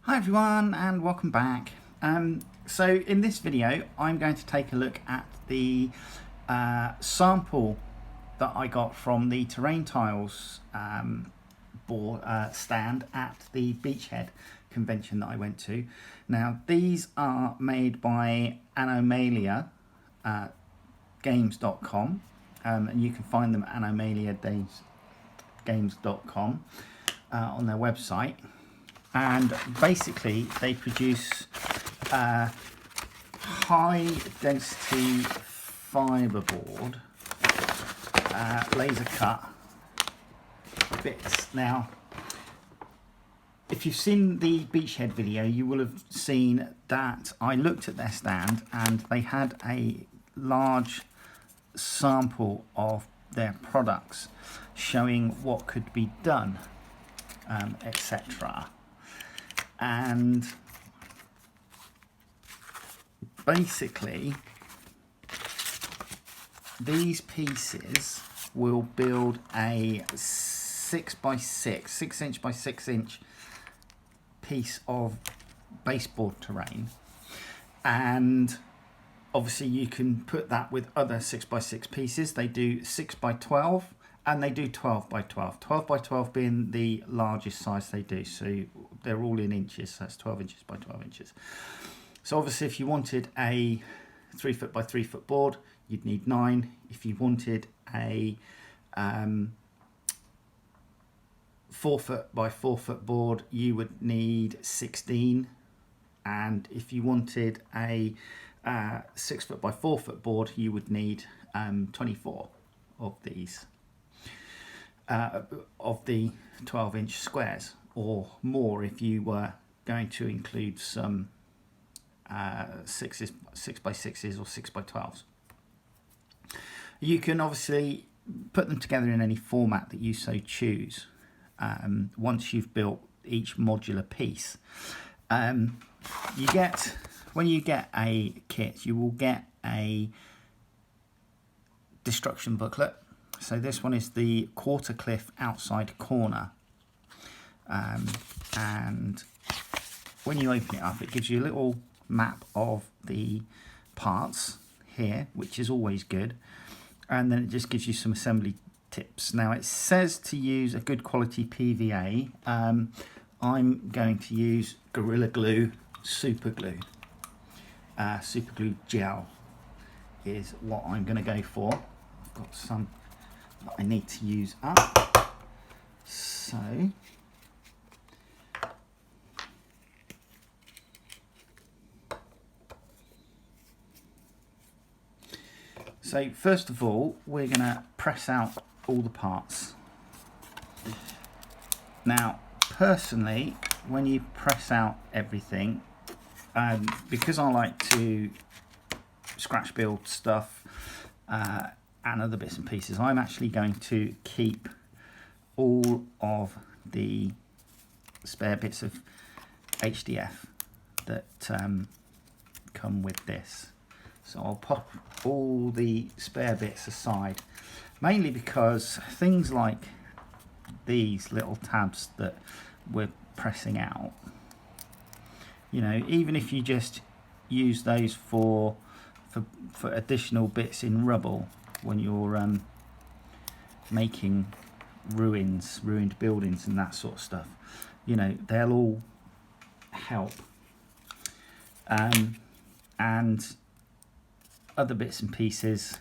Hi everyone and welcome back. So in this video I'm going to take a look at the sample that I got from the terrain tiles stand at the Beachhead convention that I went to. Now these are made by Anomalia games.com and you can find them at anomaliagames.com on their website. And basically they produce high density fiberboard laser cut bits. Now if you've seen the Beachhead video, you will have seen that I looked at their stand and they had a large sample of their products showing what could be done, etc. And basically these pieces will build a 6 inch by 6 inch piece of baseboard terrain, and obviously you can put that with other 6 by 6 pieces. They do 6 by 12 and they do 12 by 12. 12 by 12 being the largest size they do, so they're all in inches, so that's 12 inches by 12 inches. So obviously if you wanted a 3 foot by 3 foot board, you'd need 9. If you wanted a 4 foot by 4 foot board, you would need 16. And if you wanted a 6 foot by 4 foot board, you would need 24 of these. Of the 12 inch squares, or more if you were going to include some 6 by 6s or 6 by 12s. You can obviously put them together in any format that you so choose once you've built each modular piece. When you get a kit, you will get a destruction booklet. So this one is the quarter cliff outside corner, and when you open it up it gives you a little map of the parts here, which is always good, and then it just gives you some assembly tips. Now it says to use a good quality PVA. I'm going to use Gorilla Glue super glue. Super glue gel is what I'm going to go for. I've got some that I need to use up, so first of all we're going to press out all the parts. Now personally, when you press out everything, because I like to scratch build stuff and other bits and pieces, I'm actually going to keep all of the spare bits of HDF that come with this. So I'll pop all the spare bits aside, mainly because things like these little tabs that we're pressing out, you know, even if you just use those for additional bits in rubble when you're making ruined buildings and that sort of stuff, you know, they'll all help. And other bits and pieces,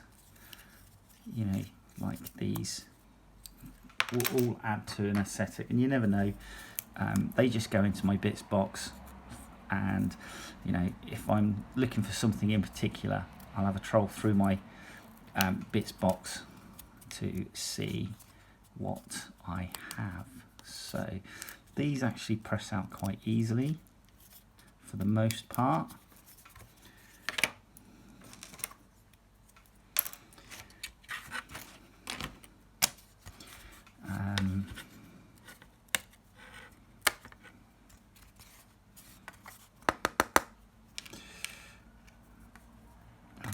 you know, like these, will all add to an aesthetic, and you never know. They just go into my bits box, and you know, if I'm looking for something in particular, I'll have a troll through my bits box to see what I have. So these actually press out quite easily for the most part. And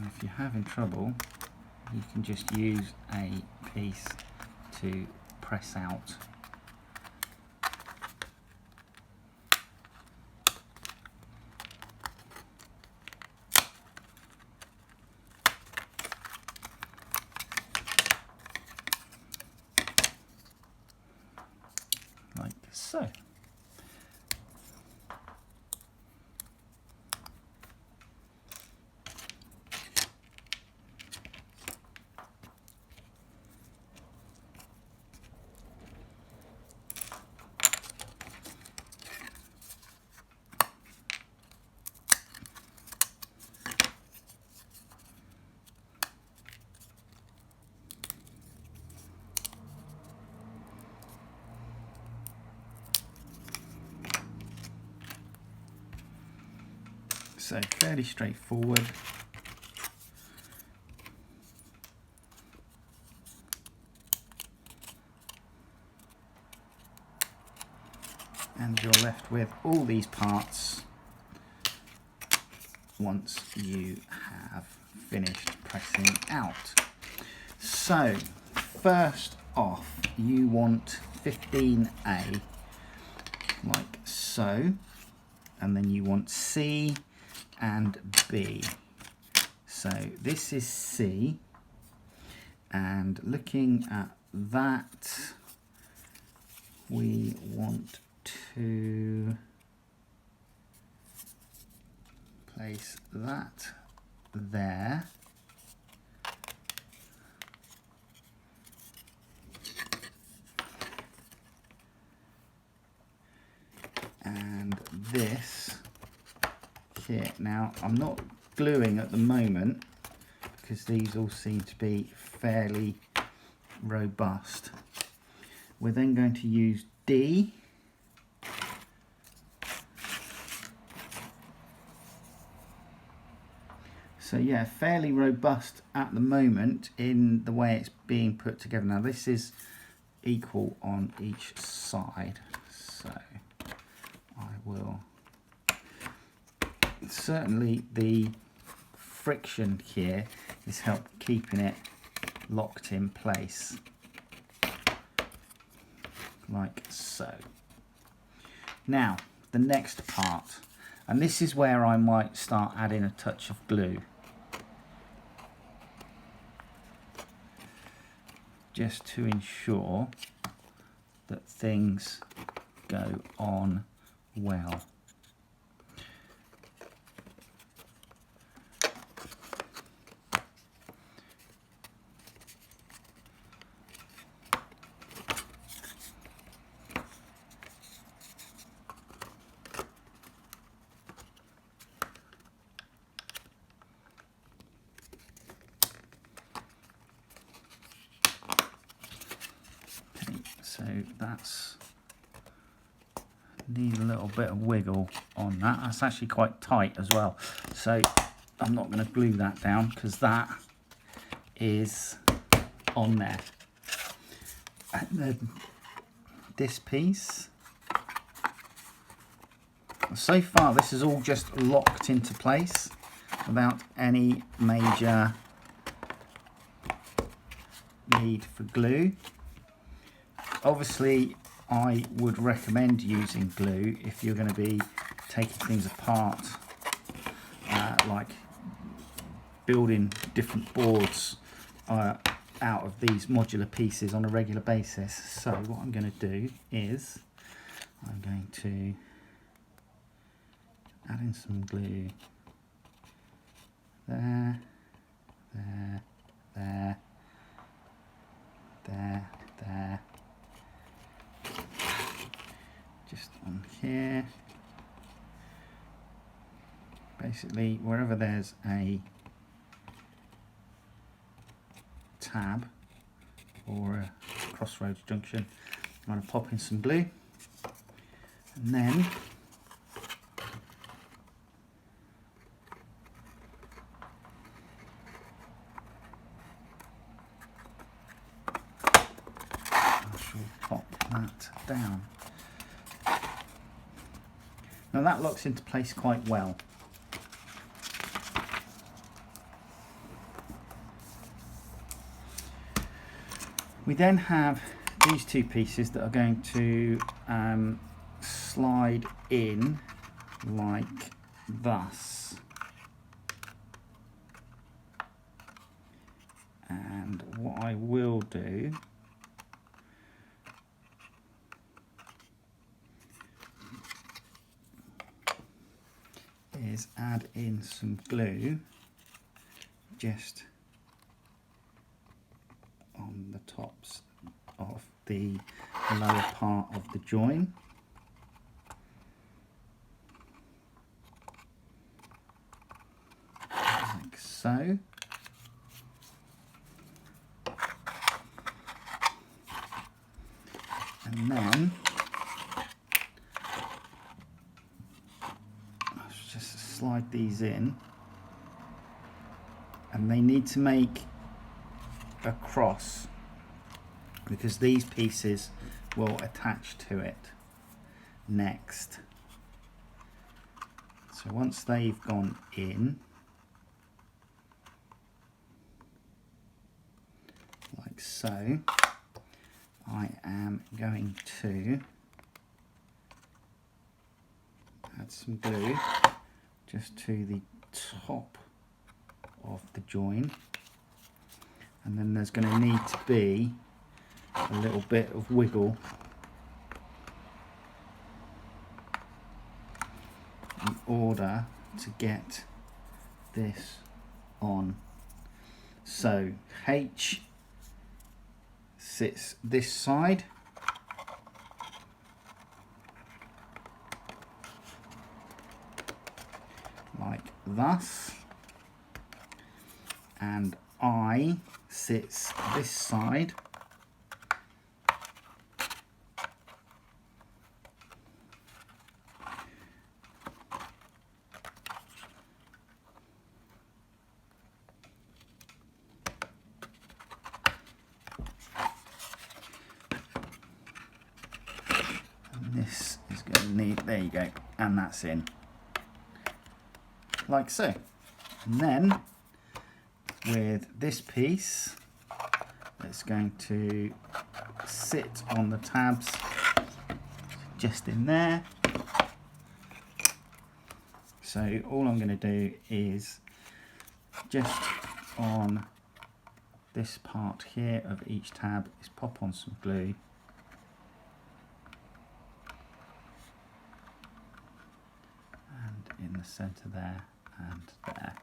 if you're having trouble, you can just use a piece to press out so. So fairly straightforward. And you're left with all these parts once you have finished pressing out. So first off, you want 15A like so, and then you want C and B. So this is C, and looking at that, we want to place that there. And this here. Now, I'm not gluing at the moment because these all seem to be fairly robust. We're then going to use D. So yeah, fairly robust at the moment in the way it's being put together. Now this is equal on each side, so I will, certainly the friction here is help keeping it locked in place, like so. Now the next part, and this is where I might start adding a touch of glue, just to ensure that things go on well. So that's, need a little bit of wiggle on that. That's actually quite tight as well. So I'm not going to glue that down because that is on there. And then this piece, so far this is all just locked into place without any major need for glue. Obviously, I would recommend using glue if you're going to be taking things apart, like building different boards out of these modular pieces on a regular basis. So what I'm going to do is I'm going to add in some glue there, there, there, there, there. Just on here, basically wherever there's a tab or a crossroads junction, I'm going to pop in some glue, and then I shall pop that down. Now that locks into place quite well. We then have these two pieces that are going to slide in like thus. And what I will do is add in some glue just on the tops of the lower part of the join. Like so. And then let's just slide these in, and they need to make a cross because these pieces will attach to it next. So once they've gone in, like so, I am going to add some glue just to the top of the join, and then there's going to need to be a little bit of wiggle in order to get this on. So H sits this side, like thus, and I sits this side, this is going to need, there you go, and that's in, like so. And then with this piece, it's going to sit on the tabs just in there. So all I'm going to do is just on this part here of each tab is pop on some glue. In the center there and there.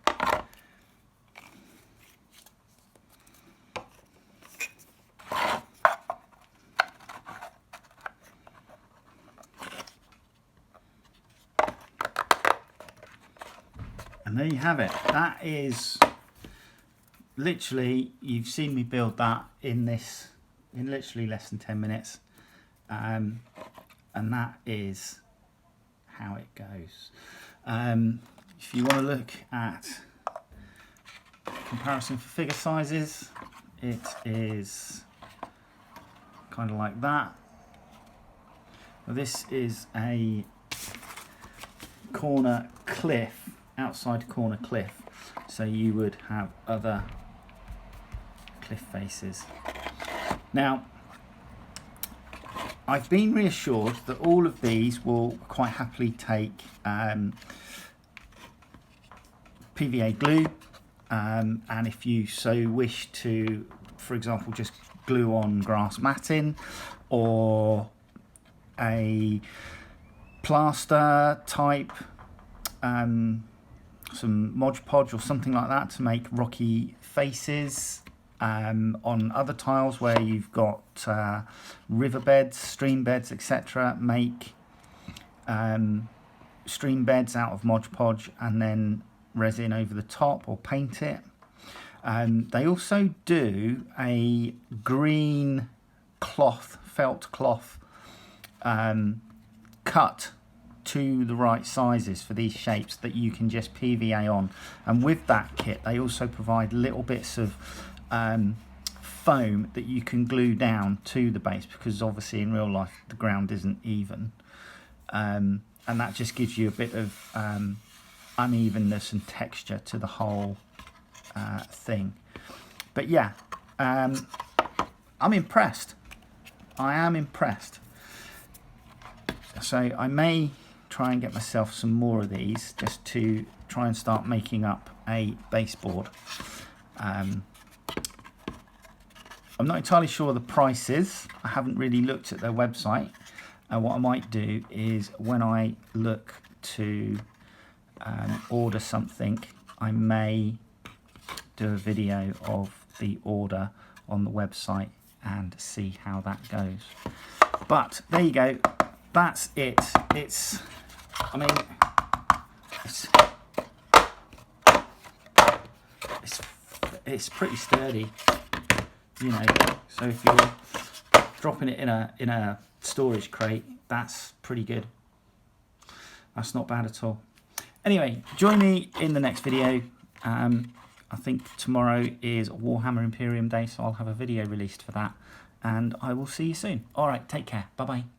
And there you have it. That is literally, you've seen me build that in literally less than 10 minutes. And that is how it goes. If you want to look at comparison for figure sizes, it is kind of like that. Well, this is a corner cliff, outside corner cliff, so you would have other cliff faces. Now, I've been reassured that all of these will quite happily take PVA glue, and if you so wish to, for example, just glue on grass matting or a plaster type, some Mod Podge or something like that to make rocky faces. On other tiles where you've got riverbeds, stream beds, etc., make stream beds out of Mod Podge and then resin over the top or paint it. They also do a green cloth, felt cloth, cut to the right sizes for these shapes that you can just PVA on. And with that kit, they also provide little bits of foam that you can glue down to the base, because obviously in real life the ground isn't even, and that just gives you a bit of unevenness and texture to the whole thing. But yeah, I'm impressed. I am impressed. So I may try and get myself some more of these just to try and start making up a baseboard. I'm not entirely sure the prices. I haven't really looked at their website. What I might do is when I look to order something, I may do a video of the order on the website and see how that goes. But there you go, that's it. It's, I mean, it's pretty sturdy, you know, so if you're dropping it in a storage crate, that's pretty good. That's not bad at all. Anyway, join me in the next video. I think tomorrow is Warhammer Imperium Day, so I'll have a video released for that, and I will see you soon. All right, take care. Bye-bye.